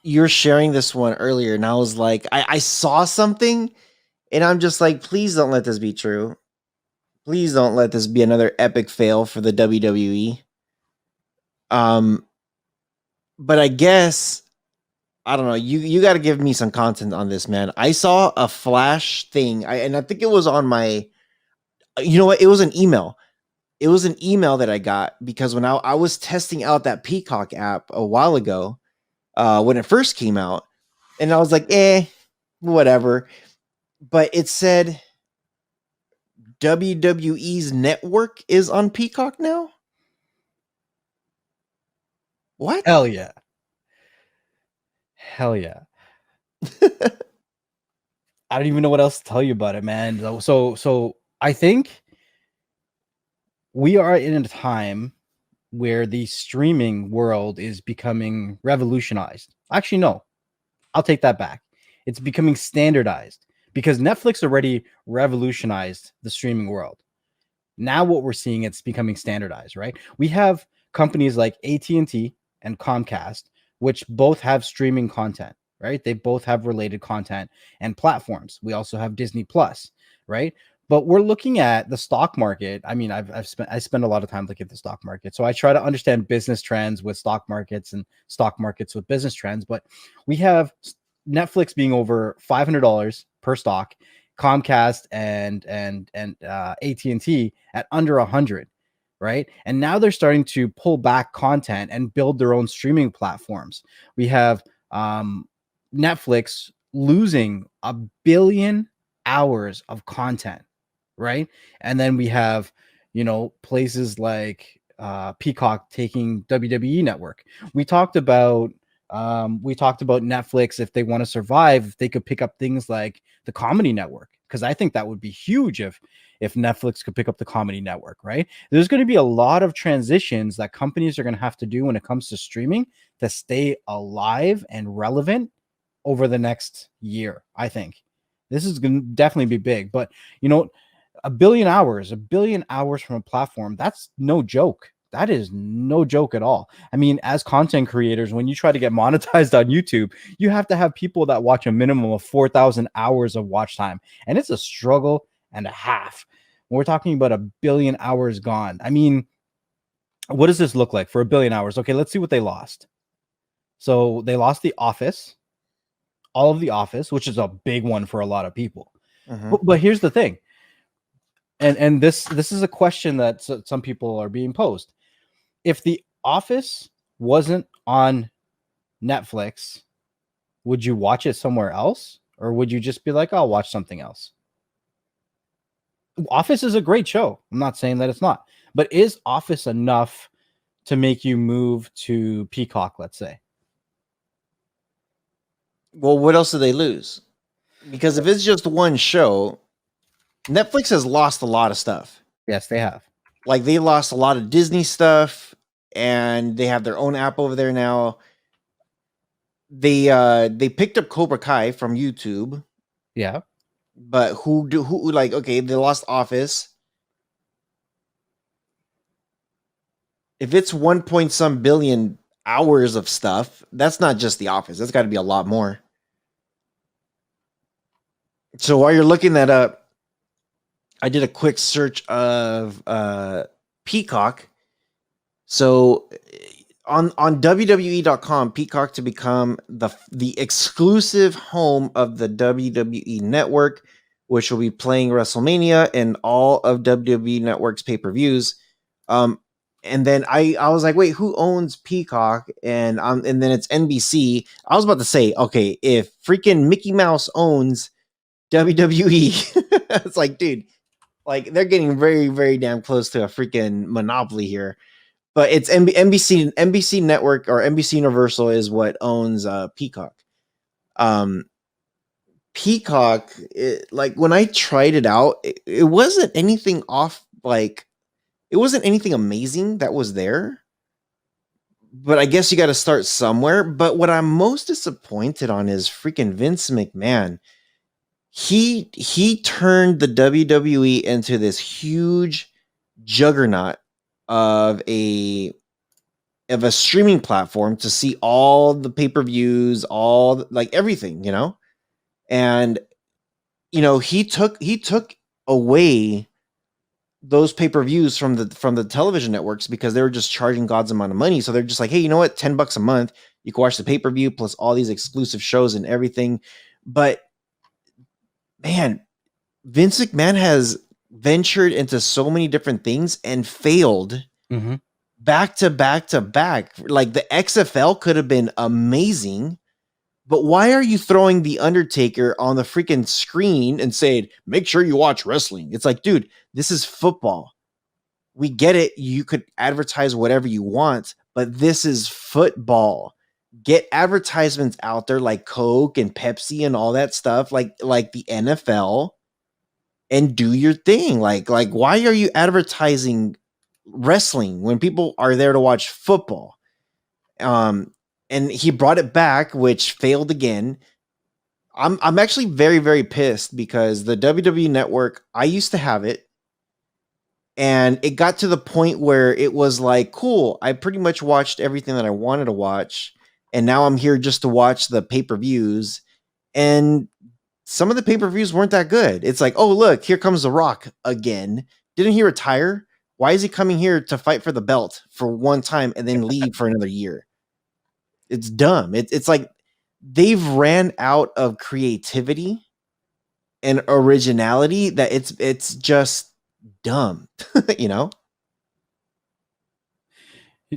you're sharing this one earlier, and I was like, I saw something, and I'm just like, please don't let this be true. Please don't let this be another epic fail for the WWE. Um, but I guess I don't know. You got to give me some content on this, man. I saw a flash thing, and I think it was on my. You know what? It was an email. It was an email that I got because when I was testing out that Peacock app a while ago, when it first came out, and I was like, whatever. But it said WWE's network is on Peacock now. What? Hell yeah. Hell yeah. I don't even know what else to tell you about it, man. So I think we are in a time where the streaming world is becoming revolutionized. Actually, no, I'll take that back. It's becoming standardized because Netflix already revolutionized the streaming world. Now what we're seeing, it's becoming standardized, right? We have companies like AT&T and Comcast, which both have streaming content, right? They both have related content and platforms. We also have Disney Plus, right? But we're looking at the stock market. I mean, I spend a lot of time looking at the stock market. So I try to understand business trends with stock markets and stock markets with business trends. But we have Netflix being over $500 per stock, Comcast and AT&T at under 100, right? And now they're starting to pull back content and build their own streaming platforms. We have Netflix losing 1 billion hours of content, right? And then we have, places like Peacock taking WWE Network. We talked about Netflix. If they want to survive, if they could pick up things like the Comedy Network, because I think that would be huge if Netflix could pick up the Comedy Network, right? There's going to be a lot of transitions that companies are going to have to do when it comes to streaming to stay alive and relevant over the next year. I think this is going to definitely be big, but you know, 1 billion hours from a platform, that's no joke. That is no joke at all. I mean, as content creators, when you try to get monetized on YouTube, you have to have people that watch a minimum of 4,000 hours of watch time. And it's a struggle and a half. When we're talking about 1 billion hours gone. I mean, what does this look like for 1 billion hours? Okay, let's see what they lost. So they lost The Office, all of The Office, which is a big one for a lot of people. Mm-hmm. But here's the thing. And this is a question that some people are being posed. If The Office wasn't on Netflix, would you watch it somewhere else, or would you just be like, I'll watch something else? Office is a great show. I'm not saying that it's not, but is Office enough to make you move to Peacock, let's say? Well, what else do they lose? Because if it's just one show, Netflix has lost a lot of stuff. Yes, they have. Like they lost a lot of Disney stuff, and they have their own app over there now. They picked up Cobra Kai from YouTube, Yeah. but who like okay, they lost Office. If it's 1 point some billion hours of stuff, that's not just The Office. That's got to be a lot more. So while you're looking that up, I did a quick search of Peacock. So on WWE.com, Peacock to become the exclusive home of the WWE Network, which will be playing WrestleMania and all of WWE Network's pay-per-views. And then I was like, wait, who owns Peacock? And then it's NBC. I was about to say, okay, if freaking Mickey Mouse owns WWE, it's like, dude, like they're getting very, very damn close to a freaking monopoly here. But it's NBC Network or NBC Universal is what owns Peacock. Um, Peacock, like when I tried it out, it wasn't anything off. Like it wasn't anything amazing that was there. But I guess you got to start somewhere. But what I'm most disappointed on is freaking Vince McMahon. He turned the WWE into this huge juggernaut of a of a streaming platform to see all the pay-per-views, like everything, and he took away those pay-per-views from the television networks because they were just charging God's amount of money. So they're just like, hey, you know what? $10 a month, you can watch the pay-per-view plus all these exclusive shows and everything. But man, Vince McMahon has ventured into so many different things and failed back to back to back. Like the XFL could have been amazing, but why are you throwing the Undertaker on the freaking screen and saying, make sure you watch wrestling? It's like, dude, this is football. We get it. You could advertise whatever you want, but this is football. Get advertisements out there like Coke and Pepsi and all that stuff, like the NFL, and do your thing. Like why are you advertising wrestling when people are there to watch football? And he brought it back, which failed again. I'm actually very, very pissed because the WWE Network, I used to have it, and it got to the point where it was like, cool, I pretty much watched everything that I wanted to watch, and now I'm here just to watch the pay-per-views, and some of the pay-per-views weren't that good. It's like, oh, look, here comes The Rock again. Didn't he retire? Why is he coming here to fight for the belt for one time and then leave for another year? It's dumb. It's like they've ran out of creativity and originality that it's just dumb, you know?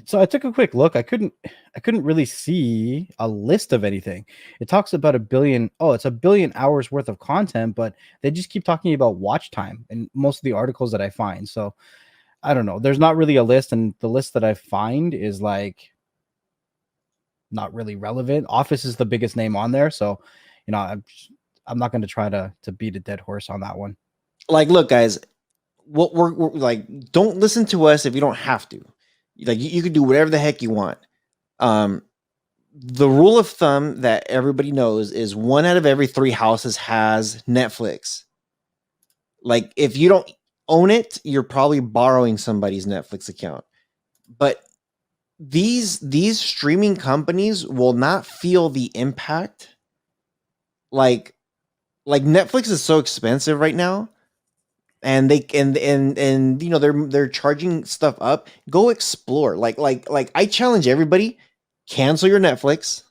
So I took a quick look. I couldn't really see a list of anything. It talks about 1 billion. Oh, it's 1 billion hours worth of content, but they just keep talking about watch time in most of the articles that I find. So I don't know. There's not really a list, and the list that I find is like not really relevant. Office is the biggest name on there, so I'm not going to try to beat a dead horse on that one. Like, look, guys, what we're like, don't listen to us if you don't have to. Like, you can do whatever the heck you want. The rule of thumb that everybody knows is 1 out of every 3 houses has Netflix. Like, if you don't own it, you're probably borrowing somebody's Netflix account. But these streaming companies will not feel the impact. Like Netflix is so expensive right now, and they and they're charging stuff up. Go explore. Like I challenge everybody, cancel your Netflix.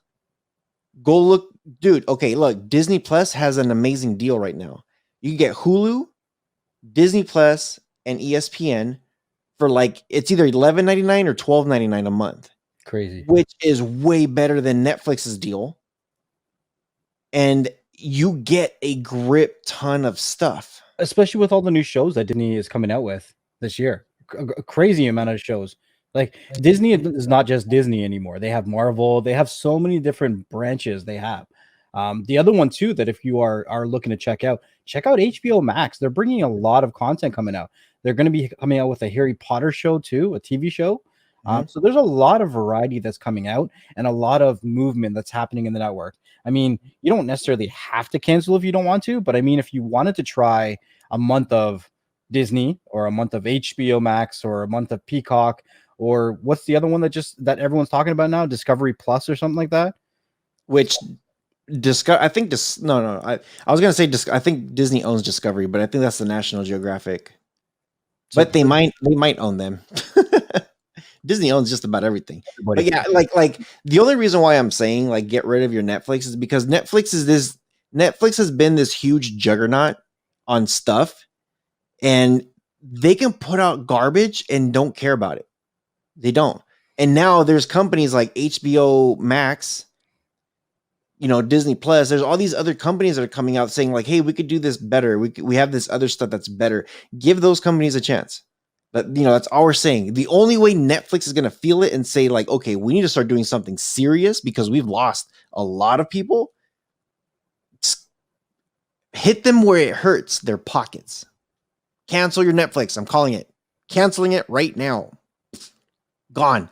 Go look, dude. Okay, look, Disney Plus has an amazing deal right now. You can get Hulu, Disney Plus, and ESPN for like, it's either $11.99 or $12.99 a month. Crazy. Which is way better than Netflix's deal. And you get a grip ton of stuff. Especially with all the new shows that Disney is coming out with this year. A crazy amount of shows. Like, Disney is not just Disney anymore. They have Marvel. They have so many different branches they have. The other one too, that if you are looking to check out HBO Max. They're bringing a lot of content coming out. They're going to be coming out with a Harry Potter show too, a TV show. So there's a lot of variety that's coming out and a lot of movement that's happening in the network. I mean, you don't necessarily have to cancel if you don't want to, but I mean, if you wanted to try a month of Disney or a month of HBO Max or a month of Peacock, or what's the other one that everyone's talking about now, Discovery Plus or something like that? Which I think no. I was gonna say I think Disney owns Discovery, but I think that's the National Geographic. But they might own them. Disney owns just about everything. But yeah, like the only reason why I'm saying like get rid of your Netflix is because Netflix has been this huge juggernaut on stuff, and they can put out garbage and don't care about it. They don't. And now there's companies like HBO Max, Disney Plus. There's all these other companies that are coming out saying like, hey, we could do this better. We have this other stuff that's better. Give those companies a chance. But that's all we're saying. The only way Netflix is going to feel it and say like, okay, we need to start doing something serious because we've lost a lot of people. Hit them where it hurts, their pockets. Cancel your Netflix. I'm calling it. Canceling it right now. Gone.